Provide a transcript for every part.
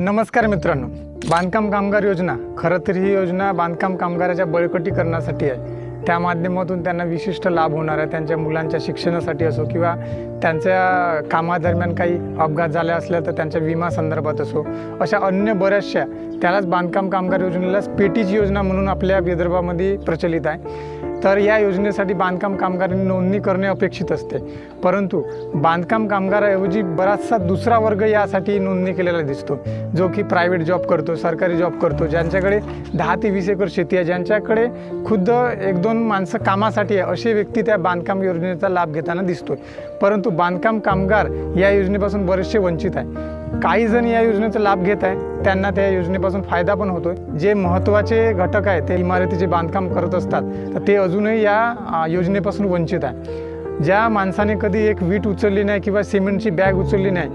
नमस्कार मित्रांनो, बांधकाम कामगार योजना खरं तर ही योजना बांधकाम कामगाराच्या बळकटीकरणासाठी आहे। त्या माध्यमातून त्यांना विशिष्ट लाभ होणार आहे। त्यांच्या मुलांच्या शिक्षणासाठी असो किंवा त्यांच्या कामादरम्यान काही अपघात झाले असले तर त्यांच्या विमा संदर्भात असो, अशा अन्य बऱ्याचशा त्यालाच बांधकाम कामगार योजनेलाच पेटीची योजना म्हणून आपल्या विदर्भामध्ये प्रचलित आहे। तर या योजनेसाठी बांधकाम कामगारांनी नोंदणी करणे अपेक्षित असते, परंतु बांधकाम कामगाराऐवजी बराचसा दुसरा वर्ग यासाठी नोंदणी केलेला दिसतो, जो की प्रायव्हेट जॉब करतो, सरकारी जॉब करतो, ज्यांच्याकडे 10 ते 20 एकर शेती आहे, ज्यांच्याकडे खुद्द 1-2 माणसं कामासाठी आहे, असे व्यक्ती त्या बांधकाम योजनेचा लाभ घेताना दिसतो। परंतु बांधकाम कामगार या योजनेपासून बरेचसे वंचित आहे। काही जण या योजनेचा लाभ घेत आहे, त्यांना त्या योजनेपासून फायदा पण होतोय। जे महत्त्वाचे घटक आहे ते इमारतीचे बांधकाम करत असतात तर ते अजूनही या योजनेपासून वंचित आहे। ज्या माणसाने कधी एक वीट उचलली नाही किंवा सिमेंटची बॅग उचलली नाही,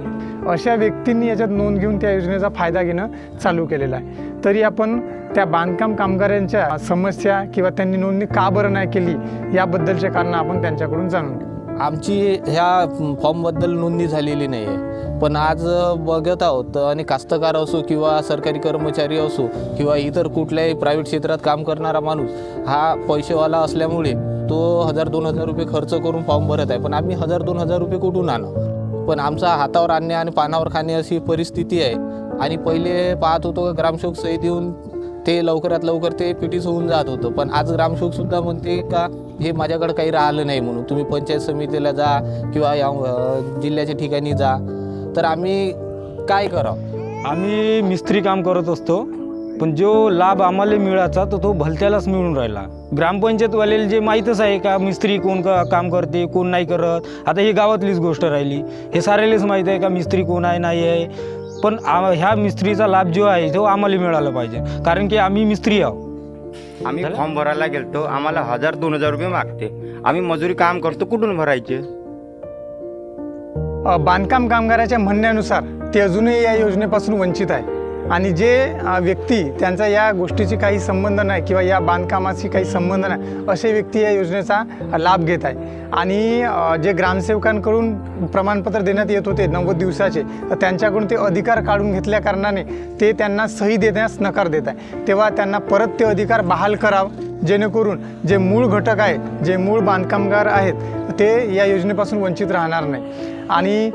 अशा व्यक्तींनी याच्यात नोंद घेऊन त्या योजनेचा फायदा घेणं चालू केलेला आहे। तरी आपण त्या बांधकाम कामगारांच्या समस्या किंवा त्यांनी नोंदणी का बरं नाही केली याबद्दलचे कारण आपण त्यांच्याकडून जाणून घेऊ। आमची ह्या फॉर्मबद्दल नोंदणी झालेली नाही आहे, पण आज बघत आहोत आणि कास्तकार असो किंवा सरकारी कर्मचारी असो किंवा इतर कुठल्याही प्रायव्हेट क्षेत्रात काम करणारा माणूस हा पैसेवाला असल्यामुळे तो 1000-2000 रुपये खर्च करून फॉर्म भरत आहे। पण आम्ही 1000-2000 रुपये कुठून आणू? पण आमचा हातावर आणणे आणि पानावर खाणे अशी परिस्थिती आहे। आणि पहिले पाहत होतो ग्रामसेवक सही देऊन ते लवकरात लवकर ते पिटीस होऊन जात होतं, पण आज ग्रामसेवकसुद्धा म्हणते का हे माझ्याकडे काही राहिलं नाही म्हणून तुम्ही पंचायत समितीला जा किंवा या जिल्ह्याच्या ठिकाणी जा। तर आम्ही काय करावं? आम्ही मिस्त्री काम करत असतो, पण जो लाभ आम्हाला मिळायचा तो भलत्यालाच मिळून राहिला। ग्रामपंचायतवाल्याला जे माहीतच आहे का मिस्त्री कोण काम करते कोण नाही करत, आता ही गावातलीच गोष्ट राहिली, हे साऱ्यालाच माहीत आहे का मिस्त्री कोण आहे नाही आहे। पण ह्या मिस्त्रीचा लाभ जो आहे तो आम्हाला मिळाला पाहिजे, कारण की आम्ही मिस्त्री आहोत। आम्ही फॉर्म भरायला गेलतो, आम्हाला 1000-2000 रुपये मागते। आम्ही मजुरी काम करतो, कुठून भरायचे? बांधकाम कामगाराच्या म्हणण्यानुसार ते अजूनही या योजनेपासून वंचित आहे आणि जे व्यक्ती त्यांचा या गोष्टीची काही संबंध नाही किंवा या बांधकामाशी काही संबंध नाही असे व्यक्ती या योजनेचा लाभ घेत आहे। आणि जे ग्रामसेवकांकडून प्रमाणपत्र देण्यात येत होते 90 दिवसाचे, तर त्यांच्याकडून ते अधिकार काढून घेतल्या कारणाने ते त्यांना सही देण्यास नकार देत आहे। तेव्हा त्यांना परत ते अधिकार बहाल करावं, जेणेकरून जे मूळ घटक आहे, जे मूळ बांधकामगार आहेत ते या योजनेपासून वंचित राहणार नाही। आणि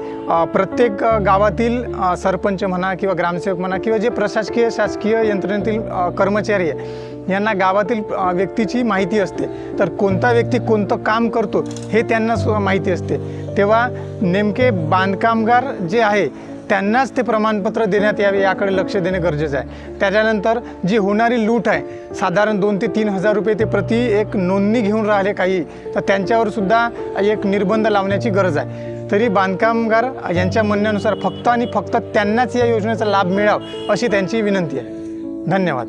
प्रत्येक गावातील सरपंच म्हणा किंवा ग्रामसेवक म्हणा किंवा जे प्रशासकीय शासकीय यंत्रणेतील कर्मचारी आहे यांना गावातील व्यक्तीची माहिती असते, तर कोणता व्यक्ती कोणतं काम करतो हे त्यांना माहिती असते। तेव्हा नेमके बांधकामगार जे आहे त्यांनाच ते प्रमाणपत्र देण्यात यावे याकडे लक्ष देणे गरजेचं आहे। त्याच्यानंतर जी होणारी लूट आहे, साधारण 2 ते 3 हजार रुपये ते प्रति एक नोंदणी घेऊन राहिले काही, तर त्यांच्यावर सुद्धा एक निर्बंध लावण्याची गरज आहे। तरी बांधकामगार यांच्या म्हणण्यानुसार फक्त आणि फक्त त्यांनाच या योजनेचा लाभ मिळावा अशी त्यांची विनंती आहे। धन्यवाद।